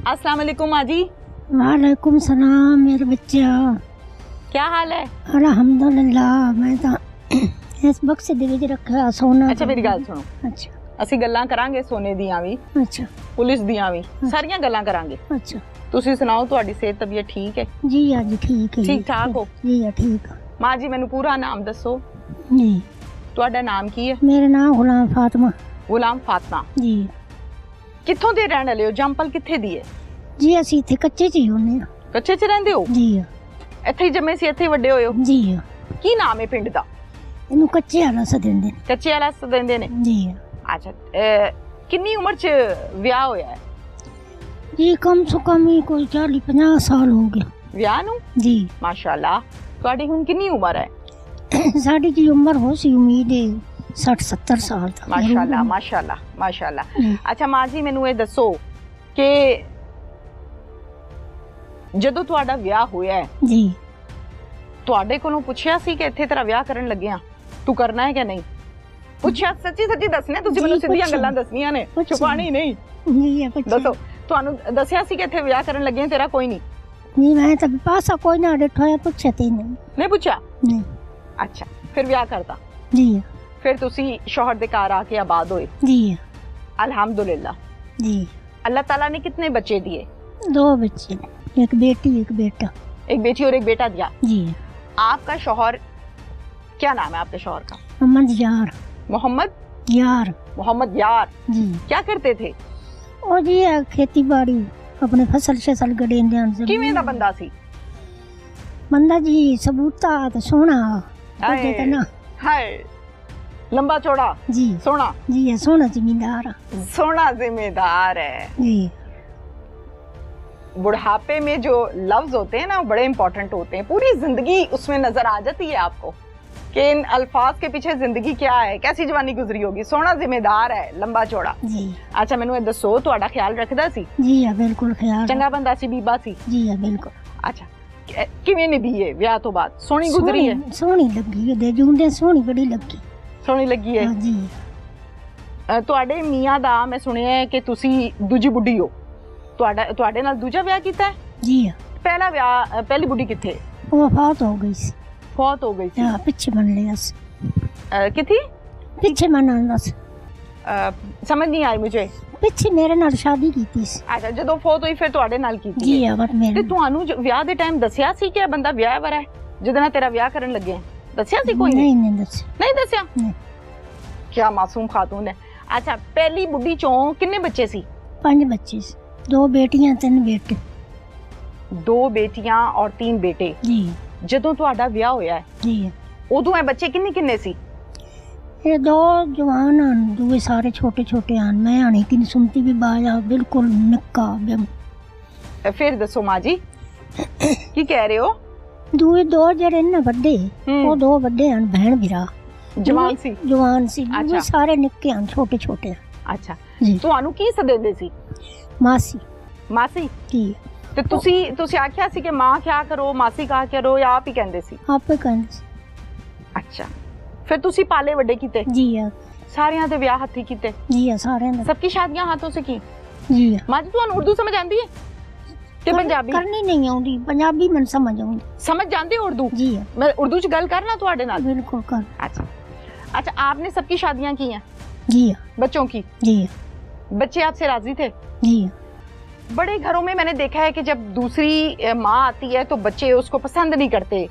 अस्सलाम वालेकुम माँ जी। वालेकुम सलाम मेरे बच्चा। क्या हाल है? अल्हम्दुलिल्लाह। मैं तो इस बक्से दे विच रखा सोना। अच्छा मेरी गल सुनो। अच्छा ਅਸੀਂ ਗੱਲਾਂ ਕਰਾਂਗੇ ਸੋਨੇ ਦੀਆਂ ਵੀ, अच्छा ਪੁਲਿਸ ਦੀਆਂ ਵੀ, ਸਾਰੀਆਂ ਗੱਲਾਂ ਕਰਾਂਗੇ। अच्छा ਤੁਸੀਂ ਸੁਣਾਓ ਤੁਹਾਡੀ ਸਿਹਤ ਤਬੀਅਤ ਠੀਕ ਹੈ? जी हाँ जी ठीक है। ठीक ठाक हो? जी हाँ ठीक है। ਮਾਂ ਜੀ ਮੈਨੂੰ ਪੂਰਾ ਨਾਮ ਦੱਸੋ। जी ਤੁਹਾਡਾ ਨਾਮ ਕੀ ਹੈ? मेरा नाम गुलाम फातिमा। ਗੁਲਾਮ ਫਾਤਮਾ। जी ਕਿੱਥੋਂ ਦੇ ਰਹਿਣ ਵਾਲੇ ਹੋ? ਜੰਪਲ ਕਿੱਥੇ ਦੀ ਹੈ? जी ਅਸੀਂ ਇੱਥੇ ਕੱਚੇ ਚ ਹੀ ਹੁੰਨੇ ਆ। ਕੱਚੇ 'ਚ ਰਹਿੰਦੇ ਹੋ? जी हाँ ਇੱਥੇ ਹੀ ਜੰਮੇ ਸੀ, ਇੱਥੇ ਹੀ ਵੱਡੇ ਹੋਏ ਹੋ? जी हाँ। ਕੀ ਨਾਮ ਹੈ ਪਿੰਡ ਦਾ? ਇਹਨੂੰ ਕੱਚੇ ਵਾਲਾ ਸਦਿੰਦੇ ਨੇ। ਕੱਚੇ ਵਾਲਾ ਦਿੰਦੇ ਨੇ। जी हाँ। ਅੱਛਾ ਕਿੰਨੀ ਉਮਰ 'ਚ ਵਿਆਹ ਹੋਇਆ ਹੈ? जी कम से कम ही कोई 40-50 साल हो गया। ਵਿਆਹ ਨੂੰ? जी ਮਾਸ਼ਾਅੱਲਾ। ਤੁਹਾਡੀ ਹੁਣ ਕਿੰਨੀ ਉਮਰ ਹੈ? साड़ी की उम्र हो सी उम्मीद है 60-70 साल तक। ਮਾਸ਼ਾਅੱਲਾ ਮਾਸ਼ਾਅੱਲਾ ਮਾਸ਼ਾਅੱਲਾ। ਅੱਛਾ ਮਾਂ ਜੀ ਮੈਨੂੰ ਇਹ ਦੱਸੋ ਕਿ ਜਦੋਂ ਤੁਹਾਡਾ ਵਿਆਹ ਹੋਇਆ ਹੈ जी ਤੁਹਾਡੇ ਕੋਲੋਂ ਪੁੱਛਿਆ ਸੀ ਕਿ ਇੱਥੇ ਤੇਰਾ ਵਿਆਹ ਕਰਨ ਲੱਗੇ ਆ, ਤੂੰ ਕਰਨਾ ਹੈ ਕਿ ਨਹੀਂ? ਪੁੱਛਿਆ? ਸੱਚੀ ਸੱਚੀ ਦੱਸਣਾ, ਤੁਸੀਂ ਮੈਨੂੰ ਸਿੱਧੀਆਂ ਗੱਲਾਂ ਦੱਸਣੀਆਂ ਨੇ, ਛੁਪਾਣੀ ਨਹੀਂ। जी है कुछ ਦੱਸੋ ਤੁਹਾਨੂੰ ਦੱਸਿਆ ਸੀ ਕਿ ਇੱਥੇ ਵਿਆਹ ਕਰਨ ਲੱਗੇ ਆ, ਤੇਰਾ ਕੋਈ ਨਹੀਂ? नहीं मैं तो पासा कोई ना डिठो है पूछे ते नहीं। ਨਹੀਂ ਪੁੱਛਿਆ? नहीं ਅੱਛਾ ਫਿਰ ਵਿਆਹ ਕਰਤਾ, जी ਫਿਰ ਤੁਸੀਂ शौहर ਦੇ ਘਰ ਆ ਕੇ ਆਬਾਦ ਹੋਏ। जी अल्हम्दुलिल्लाह। जी अल्लाह ताला ने कितने बच्चे दिए? 2 बच्चे ने, एक बेटी एक बेटा। एक बेटी और एक बेटा दिया। जी आपका शौहर, क्या नाम है आपके शौहर का? मोहम्मद यार। मोहम्मद यार मोहम्मद यार। जी क्या करते थे? ओ जी खेती बाड़ी अपने फसल शसल गड़ेंदे से। किवें दा बंदा सी? बंदा जी सबूता तो सोना। हाय। ओदे ते ना हाय, लंबा चौड़ा जी सोना। जी है सोना जमींदार। सोना जिम्मेदार है। जी बुढ़ापे में जो लफ्ज होते हैं ना वो बड़े इंपॉर्टेंट होते हैं, पूरी जिंदगी उसमें नजर आ जाती है आपको कि इन अल्फाज के पीछे जिंदगी क्या है, कैसी जवानी गुजरी होगी। सोना जिम्मेदार है, लंबा चौड़ा। जी अच्छा मैनू ये दसो ਤੁਹਾਡਾ ख्याल रखदा सी? जी है बिल्कुल ख्याल। ਚੰਗਾ ਬੰਦਾ ਸੀ, ਬੀਬਾ ਸੀ? जी है बिल्कुल। अच्छा ਕਿਵੇਂ ਨਿਭੀ ਹੈ ਵਿਆਹ ਤੋਂ ਬਾਅਦ? ਸੋਹਣੀ ਗੁਜ਼ਰੀ ਹੈ? सोहनी लगी है, दे जूंदे सोहनी बड़ी लगी। ਸੋਹਣੀ ਲੱਗੀ ਹੈ। हाँ जी ਤੁਹਾਡੇ ਮੀਆਂ ਦਾ ਮੈਂ ਸੁਣਿਆ ਹੈ ਕਿ ਤੁਸੀਂ ਦੂਜੀ ਬੁੱਢੀ ਹੋ, ਤੁਹਾਡੇ ਨਾਲ ਦੂਜਾ ਵਿਆਹ ਕੀਤਾ ਹੈ? जी है ਪਹਿਲਾ ਵਿਆਹ, ਪਹਿਲੀ ਬੁੱਢੀ ਕਿੱਥੇ? वो वफात हो गई सी। ਫੌਤ ਹੋ ਗਈ ਸੀ। हाँ पिछे मन लिया सी। किथी? पिछे मन बस समझ नहीं आई मुझे। पिछे मेरे नाल शादी की थी। अच्छा ਜਦੋਂ ਫੌਤ ਹੋਈ ਫਿਰ ਤੁਹਾਡੇ ਨਾਲ ਕੀਤੀ? जी है बट ਤੇ मेरे ਤੁਹਾਨੂੰ ਵਿਆਹ ਦੇ ਟਾਈਮ ਦੱਸਿਆ ਸੀ ਕਿ ਇਹ ਬੰਦਾ ਵਿਆਹ ਵਰਾ ਹੈ ਜਿਹਦੇ ਨਾਲ ਤੇਰਾ ਵਿਆਹ ਕਰਨ ਲੱਗੇ ਆ? ਦੱਸਿਆ ਸੀ ਕੋਈ? नहीं नहीं दस ਨਹੀਂ ਦੱਸਿਆ? नहीं। क्या मासूम खातून है। अच्छा पहली बुढ़ी चों कितने बच्चे सी? 5 बच्चे सी, 2 बेटियां 3 बेटे। 2 बेटियां और 3 बेटे। जी ਜਦੋਂ ਤੁਹਾਡਾ ਵਿਆਹ ਹੋਇਆ ਹੈ जी ਉਦੋਂ ਇਹ ਬੱਚੇ ਕਿੰਨੇ ਕਿੰਨੇ ਸੀ? ये 2 जवान हैं, 2 सारे छोटे छोटे हैं। मैं आने की नहीं सुनती भी बाजा बिल्कुल निक्का बिम। फिर दसो माँ जी की कह रहे हो? 2 जड़े ना बड़े, वो 2 बड़े हैं बहन भरा। जवान सी? जवान सी। अच्छा। वो सारे निक्के हैं छोटे छोटे हैं। अच्छा जी ਤੁਹਾਨੂੰ ਕੀ ਸਦੇਂਦੇ ਸੀ? मासी ਮਾਸੀ। जी ਤੇ ਤੁਸੀਂ ਆਖਿਆ ਸੀ ਕਿ ਮਾਂ ਕਿਆ ਕਰੋ, ਮਾਸੀ ਕਹਾ ਕਰੋ, ਜਾਂ ਆਪ ਹੀ ਕਹਿੰਦੇ ਸੀ? आप ही कहते। ਅੱਛਾ ਫਿਰ ਤੁਸੀਂ ਪਾਲੇ ਵੱਡੇ ਕੀਤੇ? जी है ਸਾਰਿਆਂ ਦੇ ਵਿਆਹ ਹੱਥੀ ਕੀਤੇ? जी है सारे ने। सबकी शादियां हाथों से की? जी है माँ जी ਤੁਹਾਨੂੰ ਉਰਦੂ ਸਮਝ ਆਂਦੀ ਹੈ ਕਿ ਪੰਜਾਬੀ? करनी नहीं आउंदी, पंजाबी मन समझ आउंदी। समझ जानते हो उर्दू? जी है मैं उर्दू च गल करना ਤੁਹਾਡੇ ਨਾਲ? बिल्कुल कर। अच्छा अच्छा आपने सबकी शादियां की हैं? जी है बच्चों की? जी है बच्चे आपसे राजी थे? जी है बड़े घरों में मैंने देखा है कि जब दूसरी माँ आती है तो बच्चे उसको पसंद नहीं करते,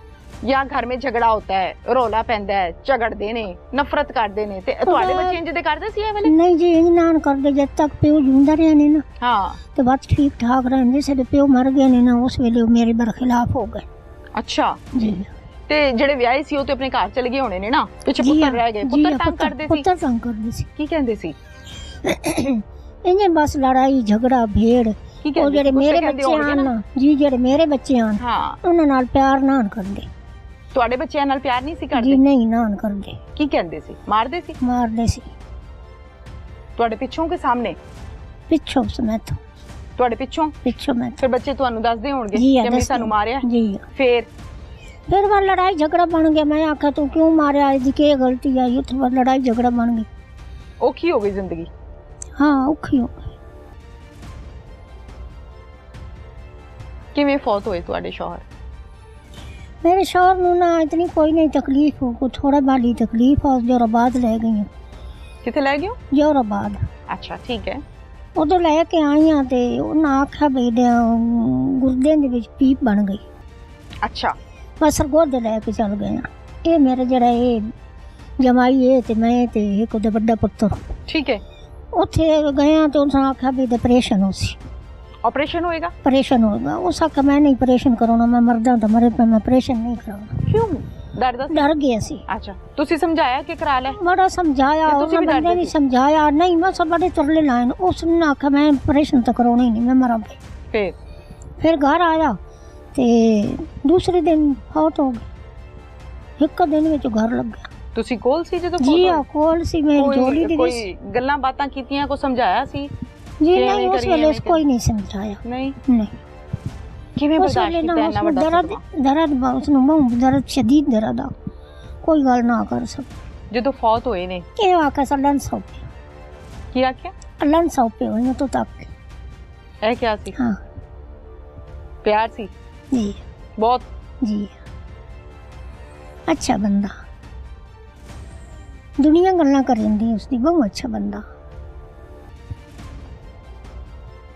या घर में झगड़ा होता है, रौला पैंदा है, झगड़ते ने, नफरत करते ने। ते ਤੁਹਾਡੇ ਬੱਚੇ ਇੰਜ ਦੇ ਕਰਦੇ ਸੀ ਇਹ ਵੇਲੇ? नहीं जी इंज नान कर दे जब तक प्यो जिंदा रहे ने ना, हाँ। तो बात ठीक ठाक रहंदे से प्यो मर गए ने ना, उस वेले वो मेरे बरखिलाफ हो गए। अच्छा जी ਤੇ ਜਿਹੜੇ ਵਿਆਹੇ ਸੀ ਉਹ ਤੇ ਆਪਣੇ ਘਰ ਚਲੇ ਗਏ ਹੋਣੇ ਨੇ ਨਾ, ਪਿੱਛੇ ਪੁੱਤਰ ਰਹਿ ਗਏ। ਪੁੱਤਰ ਤੰਗ ਕਰਦੇ ਸੀ? पुत्र तंग करदे सी। ਕੀ ਕਹਿੰਦੇ ਸੀ? इंजे बस लड़ाई झगड़ा भेड़। ਕੀ ਉਹ ਕਹਿੰਦੇ ਜਿਹੜੇ ਸੀ? ਮੇਰੇ ਗੁੱਸੇ ਬੱਚੇ ਹੋਣਗੇ ਆਣ ਨਾ? ਨਾ ਜੀ, ਜਿਹੜੇ ਮੇਰੇ ਬੱਚੇ ਆਣ ਹਾਂ। ਉਹਨਾਂ ਨਾਲ ਪਿਆਰ ਨਾ ਕਰਦੇ। ਤੁਹਾਡੇ ਬੱਚਿਆਂ ਨਾਲ ਪਿਆਰ ਨਹੀਂ ਸੀ ਜੀ ਕਰਦੇ? ਨਹੀਂ ਨਾ ਕਰਦੇ, ਕੀ ਕਹਿੰਦੇ ਸੀ? ਮਾਰਦੇ ਸੀ? ਮਾਰਦੇ ਸੀ ਤੁਹਾਡੇ ਪਿੱਛੋਂ ਕੇ ਸਾਹਮਣੇ? ਪਿੱਛੋਂ ਸਮੇਤ। ਤੁਹਾਡੇ ਪਿੱਛੋਂ? ਪਿੱਛੋਂ ਮੈਂ ਫਿਰ ਬੱਚੇ ਤੁਹਾਨੂੰ ਦੱਸਦੇ ਹੋਣਗੇ ਜੀ ਕਿ ਮੈਂ ਸਾਨੂੰ ਮਾਰਿਆ? जी फिर वह लड़ाई झगड़ा बन गया। मैं आखा तू क्यों मारे, इसकी क्या गलती आई? उत्थे वह लड़ाई झगड़ा बन गई। ਔਖੀ ਹੋ ਗਈ ਜ਼ਿੰਦਗੀ? हाँ औखी हो गई। ਕਿਵੇਂ ਫੌਤ ਹੋਏ ਤੁਹਾਡੇ ਸ਼ੌਹਰ? मेरे शौहर नू ना इतनी कोई नहीं तकलीफ हो, को थोड़ा बाली तकलीफ हो, जोराबाद ले गई हूँ। ਕਿੱਥੇ ਲੈ ਗਏ ਹੋ? जोराबाद ਅੱਛਾ ਠੀਕ ਹੈ। उदो लैके आई हाँ तो उन्हें आख्या बई गुर्दे दे विच पीप बन गई। ਅੱਛਾ बस गुर्दे लैके चल गए हैं। ये मेरा जरा ये जमाई है ते मैं ते एक उहदा बड़ा पुत्र ठीक है। उत्थे गए तो उन्हें आख्या भी ऑपरेशन हो सी, ऑपरेशन होएगा? ऑपरेशन होगा। उस आख्या मैं नहीं ऑपरेशन कराना, मैं मरदा तो मरे पे मैं ऑपरेशन नहीं कराना। क्यों? डरदा सी? डर गया सी। अच्छा तुसी समझाया कि करा ले? बड़ा समझाया, तुसी भी उन्हें बंदे डरदे भी सी? समझाया, नहीं मैं सब बड़े तरले लाए। उसने आख्या मैं ऑपरेशन तो कराना ही नहीं, मैं मरा पे। फिर घर आया ते दूसरे दिन फौत हो गई। एक दिन में घर लग गया। ਤੁਸੀਂ ਕੋਲ ਸੀ ਜਦੋਂ जी हाँ कोल सी, मेरी जोड़ी दी ਕੋਈ ਗੱਲਾਂ ਬਾਤਾਂ ਕੀਤੀਆਂ, ਕੋ ਸਮਝਾਇਆ ਸੀ? जी कि नहीं, ऐਵੇਂ उस करिए, वेले ऐਵੇਂ कोई नहीं समझाया। ਨਹੀਂ। नहीं ਕਿਵੇਂ उस ਬਰਦਾਸ਼ਤ वेले ਕੀਤਾ ना ਇੰਨਾ उसमें ਵੱਡਾ दर्द सदमा? दर्द उसने बहुत दर्द शदीद दर्द आ, कोई गल ना कर सक। ਜਦੋਂ ਫੌਤ ਹੋਏ ਨੇ ये आके सलन सौ ਕੀ ਆਖਿਆ? अलन सौ पे हुई तो तक। ਇਹ ਕਿਹਾ ਸੀ? हाँ ਪਿਆਰ ਸੀ जी ਬਹੁਤ? जी अच्छा बंदा, दुनिया गल्लां करेंदी उसदी, बहुत अच्छा बंदा।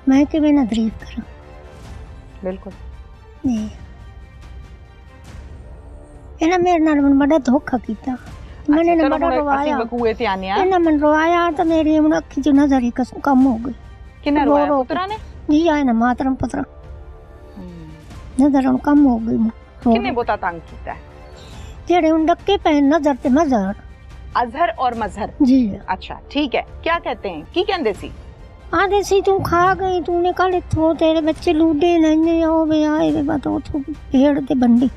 मैं किवें ना तारीफ करा। ਬਿਲਕੁਲ। जी इन्हें मेरे नाल मन बड़ा धोखा किया। मैंने ना बड़ा रवाया, ਵਕੂਏ ਤੇ ਆਨੇ ਆ। इन्हें मन रवाया तो मेरी हुण अखी च नजर ही कम हो गई। ਕਿੰਨਾ रो ਰੋਇਆ रो ਪੁੱਤਰਾ ਨੇ? जी आए ना मातरम पतरा नजर हुण कम हो गई। ਕਿੰਨੇ ਬਹੁਤਾ ਤੰਗ ਕੀਤਾ ਹੈ? जेड़े हुण डके पे नजर ते मजहर। अजहर और मजहर? जी अच्छा ठीक है। क्या कहते हैं, की कहते सी? आधे सी तू खा गई, तूने कल इथों तेरे बच्चे लूडे नहीं हो वे आए वे बात उथों भेड़ ते बंडी।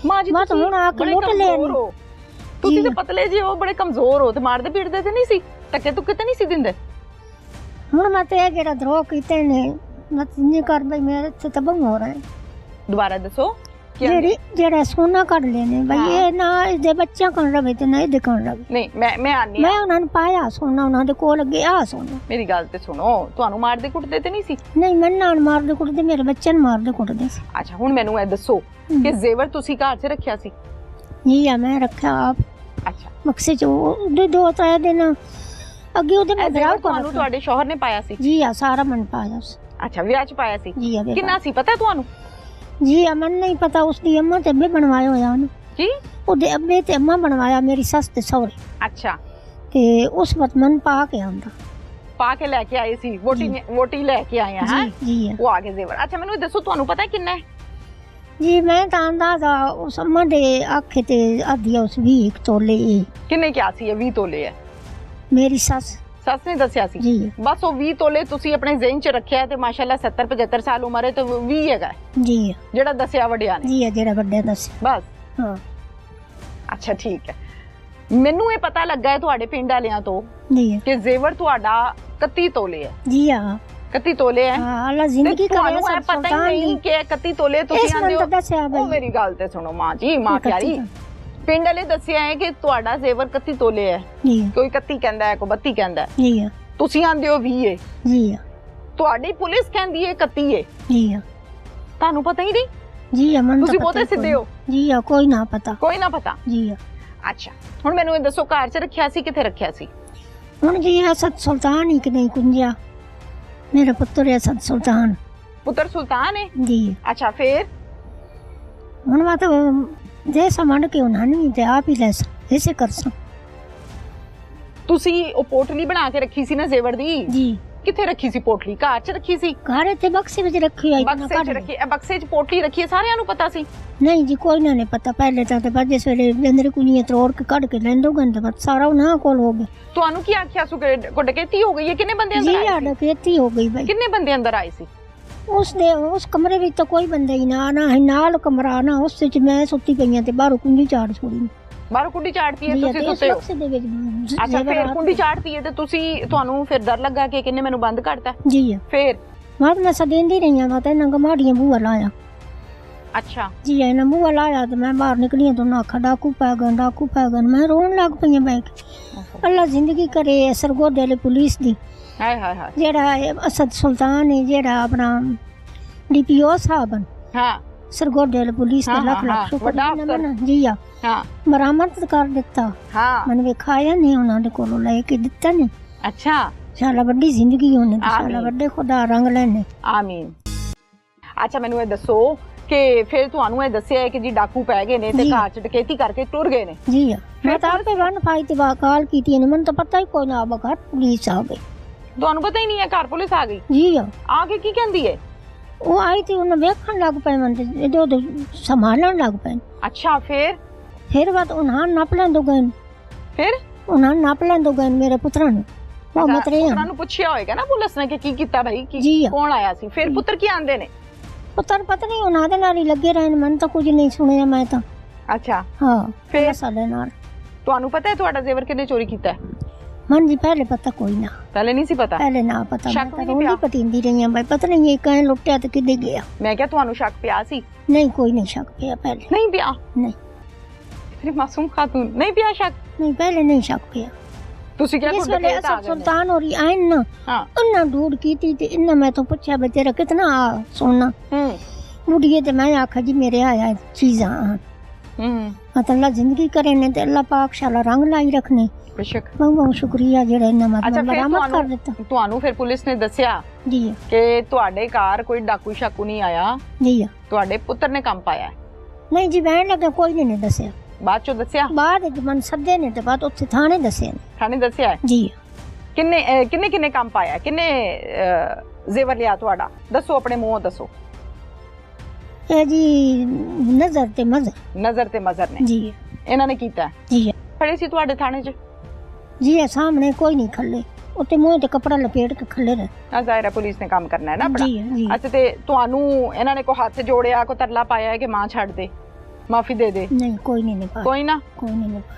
मां जी बात तुसी हुण आके बड़े लुट कमजोर लेनी। हो। तुसी जी। ते पतले जे हो, बड़े कमजोर हो, ते मारदे पीटदे ते नहीं सी? टक्के टुक्के ते नहीं सी दिंदे? हुण मैं ते जेड़ा द्रोह कीते ने मत नहीं कर भाई, मेरे से तब हो रहा है। दोबारा दसो क्या? जेड़ी जेड़ा सोना कर लेने भाई, हाँ। ये ना इहदे बच्चा कन रवे ते ना इहदे कन रवे। नहीं मैं आनी मैं उन्हां नूं पाया सोना, उन्हां दे कोल गया सोना। मेरी गल ते सुनो, ਤੁਹਾਨੂੰ ਮਾਰਦੇ ਕੁੱਟਦੇ ਤੇ ਨਹੀਂ ਸੀ? नहीं मैं नाल मार दे कुटदे, मेरे बच्चे नूं मार दे कुटदे सी। ਅੱਛਾ ਹੁਣ ਮੈਨੂੰ ਇਹ ਦੱਸੋ ਕਿ ਜ਼ੇਵਰ ਤੁਸੀਂ ਘਰ 'ਚ ਰੱਖਿਆ ਸੀ? जी आ मैं रखा आप ਅੱਛਾ बक्से च दो त्रै दिन अगे ओदे ਇਹ मैं ਜ਼ੇਵਰ ब्याह ਤੁਹਾਨੂੰ कर। ਤੁਹਾਡੇ ਸ਼ੌਹਰ ਨੇ ਪਾਇਆ ਸੀ? जी आ सारा मन पाया उस। ਅੱਛਾ ਵਿਆਹ 'ਚ ਪਾਇਆ ਸੀ? जी आ ਕਿੰਨਾ ਸੀ ਪਤਾ ਤੁਹਾਨੂੰ? जी आ मन नहीं पता, उसदी अम्मा ते अब्बे बनवाया होया ना। जी ओदे अब्बे ते अम्मा बनवाया, मेरी सस ते सौरे अच्छा ते उस वक्त मन पा के आंदा। ਪਾ ਕੇ ਲੈ ਕੇ ਆਏ ਸੀ? ਵੋਟੀ ਲੈ ਕੇ ਆਏ ਹਾਂ? जी जी आ। ਉਹ ਆ ਗਏ ਜ਼ੇਵਰ। ਅੱਛਾ ਮੈਨੂੰ ਇਹ ਦੱਸੋ ਤੁਹਾਨੂੰ ਪਤਾ ਕਿੰਨਾ ਹੈ? जी मैं ਤਾਂ ਅੰਦਾਜ਼ਾ ਉਸ ਅਮਾ ਦੇ ਆਖੇ ਤੇ ਆਦੀ ਉਸ 20 ਤੋਲੇ। ਕਿੰਨੇ ਕਿਹਾ ਸੀ ਇਹ 20 ਤੋਲੇ ਹੈ? ਮੇਰੀ ਸੱਸ ਨੇ ਦੱਸਿਆ ਸੀ? ਜੀ ਬਸ ਉਹ 20 ਤੋਲੇ ਤੁਸੀਂ ਆਪਣੇ ਜ਼ਿਹਨ 'ਚ ਰੱਖਿਆ ਤੇ ਮਾਸ਼ਾਅੱਲਾ 70 75 ਸਾਲ ਉਮਰ ਹੈ ਤੇ 20 ਹੈਗਾ ਜੀ ਜਿਹੜਾ ਦੱਸਿਆ ਵੱਡਿਆਂ ਨੇ? ਜੀ ਜਿਹੜਾ ਵੱਡਿਆਂ ਦੱਸਿਆ ਬਸ। ਹਾਂ ਅੱਛਾ ਠੀਕ ਹੈ। ਮੈਨੂੰ ਇਹ ਪਤਾ ਲੱਗਾ ਹੈ ਤੁਹਾਡੇ ਪਿੰਡ ਵਾਲਿਆਂ ਤੋਂ ਜੀ ਕਿ ਜ਼ੇਵਰ ਤੁਹਾਡਾ 31 ਤੋਲੇ ਹੈ। ਜੀ ਹਾਂ 31 ਤੋਲੇ ਹੈ। ਹਾਂ ਅੱਲਾ ਜ਼ਿੰਦਗੀ ਕਰੇ ਤੁਹਾਨੂੰ ਇਹ ਸਭ ਪਤਾ ਹੀ ਨਹੀਂ ਕਿ 31 ਤੋਲੇ ਤੁਸੀਂ ਇਸ ਆਂਦੇ ਮਨ ਹੋ? ਤਾਂ ਦੱਸਿਆ ਉਹ ਬਈ ਮੇਰੀ ਗੱਲ ਤੇ ਸੁਣੋ ਮਾਂ ਜੀ, ਮਾਂ ਪਿਆਰੀ, ਪਿੰਡ ਵਾਲੇ ਦੱਸਿਆ ਹੈ ਕਿ ਤੁਹਾਡਾ ਜ਼ੇਵਰ 31 ਤੋਲੇ ਹੈ। ਜੀ ਕੋਈ 31 ਕਹਿੰਦਾ ਹੈ, ਕੋਈ 32 ਕਹਿੰਦਾ ਹੈ, ਜੀ ਹਾਂ ਤੁਸੀਂ ਆਂਦੇ ਹੋ 20 ਹੈ। ਜੀ ਹਾਂ ਤੁਹਾਡੀ ਪੁਲਿਸ ਕਹਿੰਦੀ ਹੈ 31 ਹੈ। ਜੀ ਹਾਂ ਤੁਹਾਨੂੰ ਪਤਾ ਹੀ ਨਹੀਂ? ਜੀ ਹਾਂ ਮਨ ਤੁਸੀਂ ਬਹੁਤੇ ਸਿੱਧੇ ਹੋ। ਜੀ ਹਾਂ ਕੋਈ ਨਾ ਪਤਾ। ਕੋਈ ਨਾ ਪਤਾ? ਜੀ ਹਾਂ ਅੱਛਾ ਹੁਣ ਮੈਨੂੰ ਇਹ ਦੱਸੋ ਘਰ 'ਚ ਰੱਖਿਆ ਸੀ, ਕਿੱਥੇ ਰੱਖਿਆ ਸੀ? ਹੁਣ ਜੀ ਹਸਦ ਸੁਲਤਾਨ ਹੀ ਕਿ ਨਹੀਂ ਕੁੰਜਿਆ, ਮੇਰਾ ਪੁੱਤਰ ਹੈ ਹਸਦ ਸੁਲਤਾਨ। ਪੁੱਤਰ ਸੁਲਤਾਨ ਹੈ? ਜੀ ਅੱਛਾ ਫਿਰ? ਹੁਣ ਮੈਂ ਤਾਂ ਜੇ ਸਮਝ ਕੇ ਉਹਨਾਂ ਨੂੰ ਤੇ ਆਪ ਹੀ ਲੈ ਸਕ ਐਸੇ ਕਰ ਸਕ। ਤੁਸੀਂ ਉਹ ਪੋਟਲੀ ਬਣਾ ਕੇ ਰੱਖੀ ਸੀ ਨਾ ਜ਼ੇਵਰ ਦੀ? ਜੀ ਕਿੱਥੇ ਰੱਖੀ ਸੀ ਪੋਟਲੀ? ਘਰ 'ਚ ਰੱਖੀ ਸੀ? ਘਰ ਇੱਥੇ ਬਕਸੇ ਵਿੱਚ ਰੱਖੀ ਹੋਈ ਬਕਸੇ 'ਚ ਰੱਖੀ? ਬਕਸੇ 'ਚ ਪੋਟਲੀ ਰੱਖੀ ਹੈ, ਸਾਰਿਆਂ ਨੂੰ ਪਤਾ ਸੀ? ਨਹੀਂ ਜੀ ਕੋਈ ਨਾ ਨਹੀਂ ਪਤਾ। ਪਹਿਲੇ ਤਾਂ ਤੇ ਬਾਅਦ ਸਵੇਰੇ ਅੰਦਰ ਕੁਨੀਆਂ ਤੋੜ ਕੇ ਕੱਢ ਕੇ ਲੈਂਦੋ ਗੰਦ ਬਸ ਸਾਰਾ ਉਹਨਾਂ ਕੋਲ ਹੋ ਗਿਆ। ਤੁਹਾਨੂੰ ਕੀ ਆਖਿਆ ਸੁ ਕੋ ਡਕੈਤੀ ਹੋ ਗਈ ਹੈ? ਕਿੰਨੇ ਬੰਦੇ ਅੰਦਰ ਜੀ ਆਏ ਆ ਸੀ? ਡਕੈਤੀ ਹੋ ਗਈ ਭਾਈ। ਕਿੰਨੇ ਬੰਦੇ ਅੰਦਰ ਆਏ ਸੀ? ਉਸ ਕਮਰੇ ਵਿੱਚ ਤਾਂ ਕੋਈ ਬੰਦਾ ਹੀ ਨਾ ਨਾ ਹੈ, ਨਾਲ ਕਮਰਾ ਨਾ ਉਸ ਵਿੱਚ ਮੈਂ ਸੁੱਤੀ ਪਈਆਂ ਤੇ ਬਾਹਰੋਂ ਕੁੰਡੀ ਚਾੜ ਛੋੜੀ। ਬਾਹਰੋਂ ਕੁੰਡੀ ਚਾੜਤੀ ਹੈ? ਤੁਸੀਂ ਸੁੱਤੇ ਹੋ? ਬਕਸੇ ਦੇ ਵਿੱਚ ਅੱਛਾ ਫਿਰ ਕੁੰਡੀ ਚਾੜਤੀ ਹੈ ਤੇ ਤੁਹਾਨੂੰ ਫਿਰ ਡਰ ਲੱਗਾ ਕਿ ਕਿੰਨੇ ਮੈਨੂੰ ਬੰਦ ਕਰਤਾ? ਜੀ ਫਿਰ ਬਾਅਦ ਮੈਂ ਸਦੇਂਦੀ ਰਹੀਆਂ ਮੈਂ ਤਾਂ ਨੰਗਮਾੜੀਆਂ ਬੂਆ ਲਾਇਆ। ਅੱਛਾ ਜੀ ਇਹਨਾਂ ਬੂਆ ਲਾਇਆ ਤੇ ਮੈਂ ਬਾਹਰ ਨਿਕਲੀਆਂ ਤਾਂ ਨਾ ਡਾਕੂ ਪੈ ਗਏ, ਡਾਕੂ ਪੈ ਗਏ। ਮੈਂ ਰੋਣ ਲੱਗ ਪਈਆਂ ਬੈ ਕੇ। ਅੱਲਾ ਜ਼ਿੰਦਗੀ ਕਰੇ ਸਰਗੋਦੇ ਵਾਲੇ ਪੁਲਿਸ ਦੀ। ਹਾਏ ਹਾਏ ਹਾਏ। ਜਿਹੜਾ ਅਸਦ ਸੁਲਤਾਨ ਹੈ, ਜਿਹੜਾ ਆਪਣਾ DPO ਸਾਹਿਬ ਹਾਂ ਸਰਗੋਡੇ ਪੁਲਿਸ ਦੇ ਹਾਂ, ਲੱਖ ਹਾਂ, ਲੱਖ ਸ਼ੁਕਰ ਵੱਡਾ ਨੇ ਅਫਸਰ। ਮੈਨੂੰ ਜੀ ਆ ਹਾਂ ਬਰਾਮਦ ਕਰ ਦਿੱਤਾ। ਹਾਂ ਮੈਨੂੰ ਵਿਖਾਇਆ ਨਹੀਂ ਉਹਨਾਂ ਦੇ ਕੋਲੋਂ ਲੈ ਕੇ ਦਿੱਤਾ ਨੇ। ਅੱਛਾ ਸਾਲਾ ਵੱਡੀ ਜ਼ਿੰਦਗੀ ਉਹਨੇ ਤੇ ਆਮੀਨ। ਸਾਲਾ ਵੱਡੇ ਖੁਦਾ ਰੰਗ ਲੈਣੇ। ਆਮੀਨ। ਅੱਛਾ ਮੈਨੂੰ ਇਹ ਦੱਸੋ ਕਿ ਫਿਰ ਤੁਹਾਨੂੰ ਇਹ ਦੱਸਿਆ ਹੈ ਕਿ ਜੀ ਡਾਕੂ ਪੈ ਗਏ ਨੇ ਤੇ ਜੀ। ਘਰ ਚ ਡਕੈਤੀ ਕਰਕੇ ਟੁਰ ਗਏ ਨੇ। ਜੀ ਆ ਮੈਂ ਤਾਂ ਆਪੇ ਵਨ ਪਾਈ ਤੇ ਕਾਲ ਕੀਤੀ ਨੇ ਮੈਨੂੰ ਤਾਂ ਪਤਾ ਹੀ ਕੋਈ ਨਾ ਬਗਾ ਪੁਲਿਸ ਆ ਗਈ। ਤੁਹਾਨੂੰ ਪਤਾ ਹੀ ਨਹੀਂ ਹੈ ਘਰ ਪੁਲਿਸ ਆ ਗਈ? ਜੀ ਆ ਕੇ ਕੀ ਕਹਿੰਦੀ ਹੈ? ਉਹ ਆਈ ਤੇ ਉਹਨੇ ਵੇਖਣ ਲੱਗ ਪਏ ਮੈਂ ਤੇ ਇਹਦੇ ਉਹਦੇ ਸੰਭਾਲਣ ਲੱਗ ਪਏ। ਅੱਛਾ ਫਿਰ ਬਾਅਦ ਉਹਨਾਂ ਨੱਪ ਲੈਂਦੋ ਗਏ। ਫਿਰ ਉਹਨਾਂ ਨੱਪ ਲੈਂਦੋ ਗਏ ਮੇਰੇ ਪੁੱਤਰਾਂ ਨੂੰ। ਉਹ ਮਤਰੇ ਉਹਨਾਂ ਨੂੰ ਪੁੱਛਿਆ ਹੋਏਗਾ ਨਾ ਪੁਲਿਸ ਨੇ ਕਿ ਕੀ ਕੀਤਾ ਭਾਈ, ਜੀ ਕੀ ਆ। ਕੌਣ ਆਇਆ ਸੀ? ਫਿਰ ਪੁੱਤਰ ਕੀ ਆਂਦੇ ਨੇ? ਪੁੱਤਰ ਪਤਾ ਨਹੀਂ ਉਹਨਾਂ ਦੇ ਨਾਲ ਹੀ ਲੱਗੇ ਰਹੇ ਨੇ ਮੈਨੂੰ ਤਾਂ ਕੁਝ ਨਹੀਂ ਸੁਣਿਆ ਮੈਂ ਤਾਂ। ਅੱਛਾ ਹਾਂ ਫਿਰ ਸਾਡੇ ਨਾਲ ਤੁਹਾਨੂੰ ਪਤਾ ਹੈ ਤੁਹਾਡਾ ਜ਼ੇਵਰ ਕਿਹਨੇ ਚੋਰੀ ਕੀਤਾ ਹੈ? ਮਨ ਜੀ ਪਹਿਲੇ ਪਤਾ ਕੋਈ ਨਾ ਪਹਿਲੇ ਨਹੀਂ ਸੀ ਪਤਾ? ਪਹਿਲੇ ਨਾ ਪਤਾ ਸ਼ੱਕ ਮੈਂ ਵੀ ਤਾਂ ਨਹੀਂ ਰੋਂਦੀ ਪਿਆ? ਪਤੀਂਦੀ ਰਹੀ ਹਾਂ ਬਈ ਪਤਾ ਨਹੀਂ ਇਹ ਕਹੇ ਲੁੱਟਿਆ ਤੇ ਕਿੱਦੇ ਗਿਆ। ਮੈਂ ਕਿਹਾ ਤੁਹਾਨੂੰ ਸ਼ੱਕ ਪਿਆ ਸੀ? ਨਹੀਂ ਕੋਈ ਨਹੀਂ ਸ਼ੱਕ ਪਿਆ ਪਹਿਲੇ। ਨਹੀਂ ਪਿਆ? ਨਹੀਂ ਫਿਰ ਮਾਸੂਮ ਖਾਤੂਨ ਨਹੀਂ ਪਿਆ ਸ਼ੱਕ? ਨਹੀਂ ਪਹਿਲੇ ਨਹੀਂ ਸ਼ੱਕ ਪਿਆ। ਤੁਸੀਂ ਕਿਹਾ ਜਿਸ ਤੁਹਾਡੇ ਵੇਲੇ ਆ ਅਸਲ ਗਏ ਨੇ। ਸੁਲਤਾਨ ਹੋਰੀ ਆਇਨ ਨਾ ਹਾਂ ਉਹਨਾਂ ਢੂੜ ਕੀਤੀ ਤੇ ਇਹਨਾਂ ਮੈਂ ਤਾਂ ਪੁੱਛਿਆ ਬਈ ਤੇਰਾ ਕਿਤਨਾ ਆ ਸੋਨਾ ਬੁढ़िए ਤੇ ਮੈਂ ਆਖਿਆ ਜੀ ਮੇਰੇ ਆਇਆ ਚੀਜ਼ਾਂ मतलब जिंदगी करे ने ते अल्लाह पाक शाला रंग लाई रखने। बेशक बहुत बहुत शुक्रिया जेड़ा इन्ना मतलब बरामद कर दिता। ਤੁਹਾਨੂੰ ਫਿਰ ਪੁਲਿਸ ਨੇ ਦੱਸਿਆ जी ਕਿ ਤੁਹਾਡੇ ਘਰ ਕੋਈ ਡਾਕੂ ਸ਼ਾਕੂ ਨਹੀਂ ਆਇਆ? जी ਤੁਹਾਡੇ ਪੁੱਤਰ ਨੇ ਕੰਮ ਪਾਇਆ? नहीं जी बहन लगे कोई नहीं दसिया। ਬਾਅਦ ਚੋਂ ਦੱਸਿਆ? बाद च मन सदे ने ते बाद उत्थे थाने दसिया ने। ਥਾਣੇ ਦੱਸਿਆ? जी ਕਿੰਨੇ ਕਿੰਨੇ ਕਿੰਨੇ ਕੰਮ ਪਾਇਆ? ਕਿੰਨੇ ਜ਼ੇਵਰ ਲਿਆ ਤੁਹਾਡਾ? ਦੱਸੋ ਆਪਣੇ ਮੂੰਹੋਂ ਦੱਸੋ। ए जी नजर ते मजर। ਨਜ਼ਰ ਤੇ ਮਜ਼ਰ ਨੇ जी ਇਹਨਾਂ ਨੇ ਕੀਤਾ? जी ਖੜੇ ਸੀ ਤੁਹਾਡੇ ਥਾਣੇ 'ਚ? जी सामने कोई नहीं खले उत्ते मुंह ते कपड़ा लपेट के खले रहे। ਨਾ ਜ਼ਾਹਿਰ ਹੈ ਪੁਲਿਸ ਨੇ ਕੰਮ ਕਰਨਾ ਹੈ ਨਾ ਆਪਣਾ। जी जी ਅੱਛਾ ਤੇ ਤੁਹਾਨੂੰ ਇਹਨਾਂ ਨੇ ਕੋ ਹੱਥ ਜੋੜਿਆ, ਕੋ ਤਰਲਾ ਪਾਇਆ ਹੈ ਕਿ ਮਾਂ ਛੱਡ ਦੇ, ਮਾਫੀ ਦੇ ਦੇ? नहीं कोई नहीं पाया ਕੋਈ ਨਾ। कोई नहीं पाया।